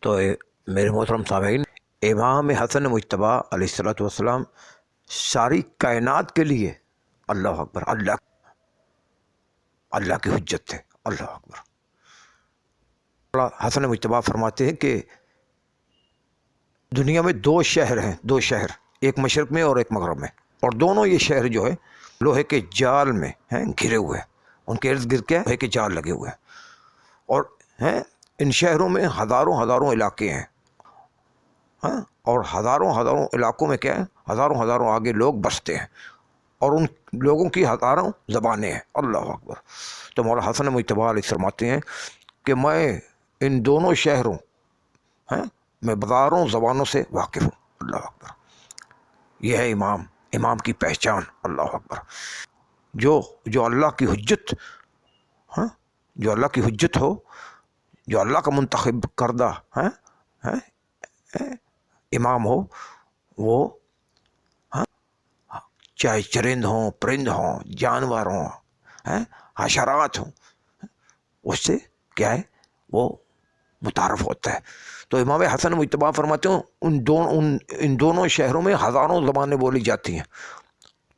تو میرے محترم سامعین، امام حسن مجتبیٰ علیہ الصلوۃ والسلام ساری کائنات کے لیے اللہ اکبر اللہ کی حجت تھے۔ اللہ اکبر۔ حسن مجتبیٰ فرماتے ہیں کہ دنیا میں دو شہر ہیں، ایک مشرق میں اور ایک مغرب میں، اور دونوں یہ شہر جو ہے لوہے کے جال میں ہیں، گھرے ہوئے ہیں، ان کے ارد گرد کیا لوہے کے جال لگے ہوئے ہیں، اور ان شہروں میں ہزاروں علاقے ہیں، اور ہزاروں علاقوں میں کیا ہے، ہزاروں آگے لوگ بستے ہیں، اور ان لوگوں کی ہزاروں زبانیں ہیں۔ اللہ اکبر۔ تو مولانا حسن مجتبیٰ علیہ فرماتے ہیں کہ میں ان دونوں شہروں میں ہزاروں زبانوں سے واقف ہوں۔ اللہ اکبر۔ یہ ہے امام کی پہچان۔ اللہ اکبر۔ جو اللہ کی حجت جو اللہ کی حجت ہو، جو اللہ کا منتخب کردہ امام ہو، وہ چاہے چرند ہوں، پرند ہوں، جانور ہوں، حشرات ہوں، اس سے کیا ہے وہ متعارف ہوتا ہے۔ تو امام حسن مجتبیٰ فرماتے ہیں ان دونوں شہروں میں ہزاروں زبانیں بولی جاتی ہیں،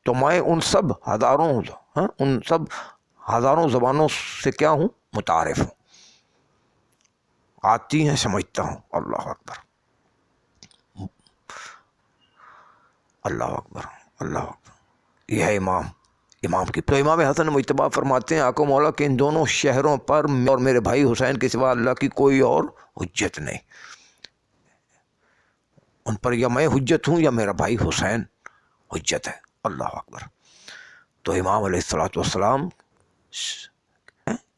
تو میں ان سب ہزاروں زبانوں سے کیا ہوں، متعارف ہوں، آتی ہیں، سمجھتا ہوں۔ اللہ اکبر۔ اللہ اکبر۔ اللہ اکبر۔ یہ ہے امام کی۔ تو امام حسن مجتبیٰ فرماتے ہیں آقا مولا کہ ان دونوں شہروں پر اور میرے بھائی حسین کے سوا اللہ کی کوئی اور حجت نہیں، ان پر یا میں حجت ہوں یا میرا بھائی حسین حجت ہے۔ اللہ اکبر۔ تو امام علیہ الصلوۃ والسلام،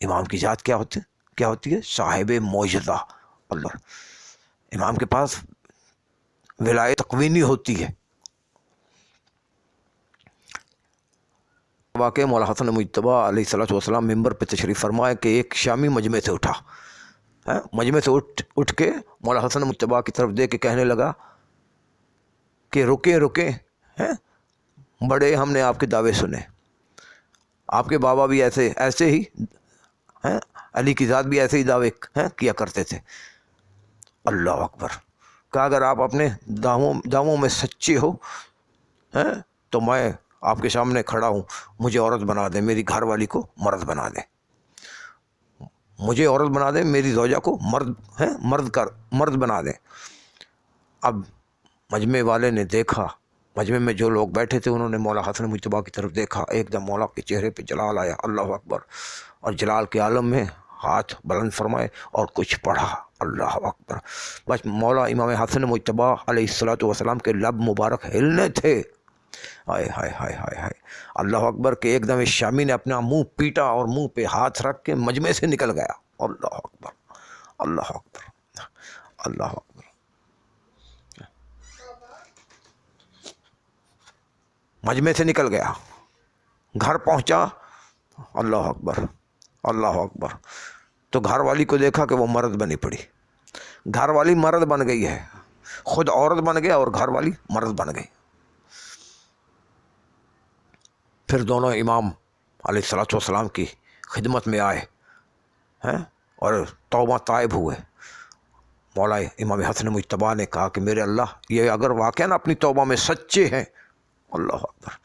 امام کی ذات کیا ہوتی ہے؟ صاحب معجزہ۔ اللہ، امام کے پاس ولایت تکوینی ہوتی ہے۔ واقع مولانا حسن مجتبیٰ علیہ الصلوۃ والسلام ممبر پہ تشریف فرمائے کہ ایک شامی مجمع سے اٹھا، مجمع سے اٹھ کے مولانا حسن مجتبیٰ کی طرف دیکھ کے کہنے لگا کہ رکیں، بڑے ہم نے آپ کے دعوے سنے، آپ کے بابا بھی ایسے ہی علی کی ذات بھی ایسے ہی دعوے کیا کرتے تھے۔ اللہ اکبر۔ کہا اگر آپ اپنے دعووں میں سچے ہو تو میں آپ کے سامنے کھڑا ہوں، مجھے عورت بنا دیں، میری گھر والی کو مرد بنا دیں، مجھے عورت بنا دیں، میری زوجہ کو مرد بنا دیں۔ اب مجمع والے نے دیکھا، مجمع میں جو لوگ بیٹھے تھے انہوں نے مولا حسن مجتبیٰ کی طرف دیکھا، ایک دم مولا کے چہرے پہ جلال آیا۔ اللہ اکبر۔ اور جلال کے عالم میں ہاتھ بلند فرمائے اور کچھ پڑھا۔ اللہ اکبر۔ بس مولا امام حسن مجتبیٰ علیہ الصلوۃ والسلام کے لب مبارک ہلنے تھے۔ ہائے ہائے ہائے ہائے ہائے۔ اللہ اکبر کہ ایک دم اس شامی نے اپنا منہ پیٹا اور منہ پہ ہاتھ رکھ کے مجمع سے نکل گیا۔ اللہ اکبر۔ اللہ اکبر۔ اللہ اکبر۔ مجمع سے نکل گیا، گھر پہنچا۔ اللہ اکبر۔ اللہ اکبر۔ تو گھر والی کو دیکھا کہ وہ مرد بنی پڑی، گھر والی مرد بن گئی ہے، خود عورت بن گیا اور گھر والی مرد بن گئی۔ پھر دونوں امام علیہ الصلوۃ والسلام کی خدمت میں آئے اور توبہ طائب ہوئے۔ مولا امام حسن مجتبیٰ نے کہا کہ میرے اللہ، یہ اگر واقعاً اپنی توبہ میں سچے ہیں، اللہ اکبر،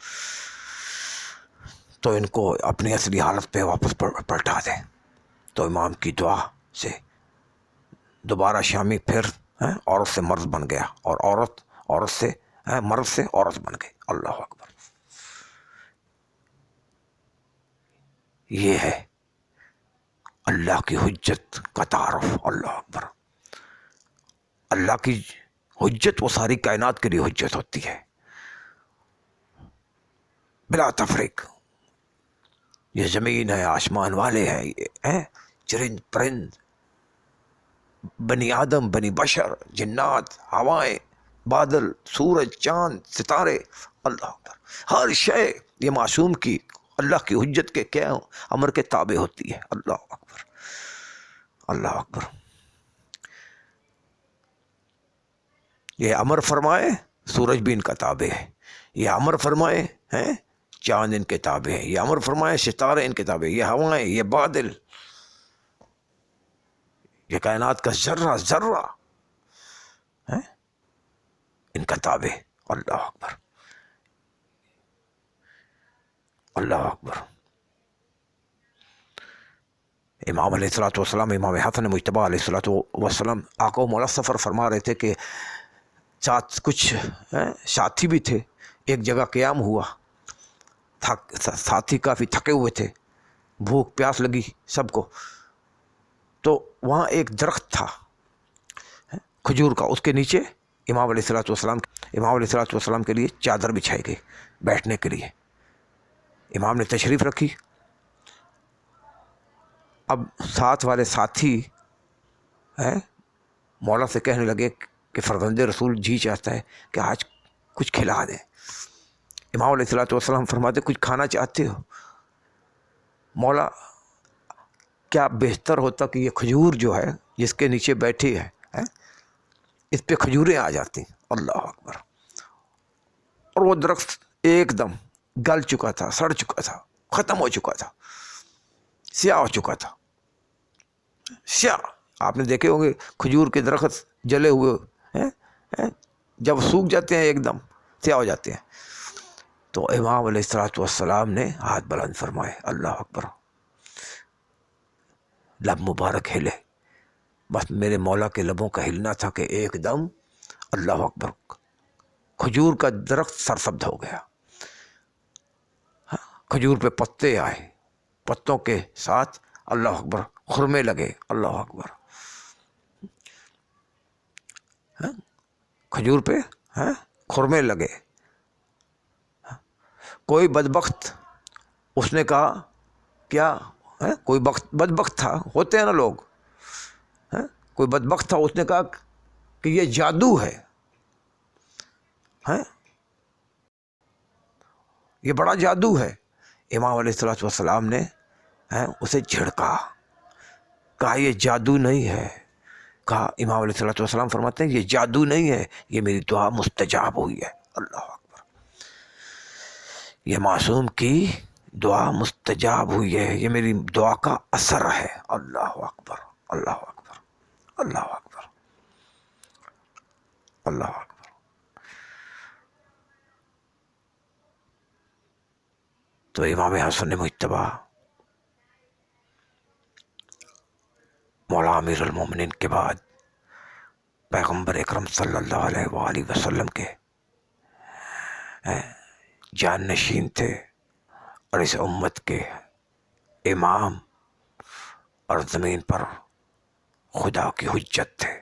تو ان کو اپنی اصلی حالت پہ واپس پلٹا دیں۔ تو امام کی دعا سے دوبارہ شامی پھر عورت سے مرد بن گیا، اور عورت سے مرد سے عورت بن گئی۔ اللہ اکبر۔ یہ ہے اللہ کی حجت کا تعارف۔ اللہ اکبر۔ اللہ کی حجت وہ ساری کائنات کے لیے حجت ہوتی ہے، بلا تفریق۔ یہ زمین ہے، آسمان والے ہیں، چرند پرند، بنی آدم، بنی بشر، جنات، ہوائیں، بادل، سورج، چاند، ستارے، اللہ اکبر، ہر شے یہ معصوم کی اللہ کی حجت کے کیا امر کے تابع ہوتی ہے۔ اللہ اکبر۔ اللہ اکبر۔ یہ امر فرمائے سورج بھی ان کا تابع ہے، یہ امر فرمائے چاند ان کے تابع ہے، یہ امر فرمائے ستارے ان کے تابع، یہ ہوائیں، یہ بادل، یہ کائنات کا ذرہ ذرہ ان کا تابع. اللہ اکبر، اللہ اکبر. امام علیہ الصلوۃ والسلام، امام حسن مجتبیٰ علیہ الصلوۃ والسلام آقا و مولا سفر فرما رہے تھے کہ ساتھ کچھ ساتھی بھی تھے. ایک جگہ قیام ہوا، ساتھی کافی تھکے ہوئے تھے، بھوک پیاس لگی سب کو. تو وہاں ایک درخت تھا کھجور کا، اس کے نیچے امام علیہ الصلوۃ والسلام کے لیے چادر بچھائی گئی بیٹھنے کے لیے. امام نے تشریف رکھی. اب ساتھ والے ساتھی مولا سے کہنے لگے کہ فرزند رسول جی چاہتا ہے کہ آج کچھ کھلا دیں. امام علیہ الصلوۃ والسلام فرماتے کچھ کھانا چاہتے ہو؟ مولا کیا بہتر ہوتا کہ یہ کھجور جو ہے جس کے نیچے بیٹھی ہے اس پہ کھجوریں آ جاتی. اللہ اکبر. اور وہ درخت ایک دم گل چکا تھا، سڑ چکا تھا، ختم ہو چکا تھا، سیاہ ہو چکا تھا. سیاہ، آپ نے دیکھے ہوں گے کھجور کے درخت جلے ہوئے جب سوکھ جاتے ہیں ایک دم سیاہ ہو جاتے ہیں. تو امام علیہ الصلوۃ والسلام نے ہاتھ بلند فرمائے. اللہ اکبر. لب مبارک ہلے، بس میرے مولا کے لبوں کا ہلنا تھا کہ ایک دم اللہ اکبر کھجور کا درخت سرسبز ہو گیا. کھجور پہ پتے آئے، پتوں کے ساتھ اللہ اکبر خرمے لگے. اللہ اکبر. کھجور پہ خرمے لگے. کوئی بدبخت اس نے کہا کیا کوئی بدبخت تھا، ہوتے ہیں نا لوگ، کوئی بدبخت تھا، اس نے کہا کہ یہ جادو ہے، یہ بڑا جادو ہے. امام علیہ الصلوۃ والسلام نے اسے جھڑکا، کہا یہ جادو نہیں ہے. کہا امام علیہ الصلوۃ والسلام فرماتے ہیں یہ جادو نہیں ہے، یہ میری دعا مستجاب ہوئی ہے. اللہ اکبر. یہ معصوم کی دعا مستجاب ہوئی ہے، یہ میری دعا کا اثر ہے. اللہ اکبر، اللہ اکبر، اللہ اکبر، اللہ اکبر. تو امام حسن مجتبیٰ مولا امیر المومنین کے بعد پیغمبر اکرم صلی اللہ علیہ وآلہ وسلم کے جان نشین تھے اور اس امت کے امام اور زمین پر خدا کی حجت تھے.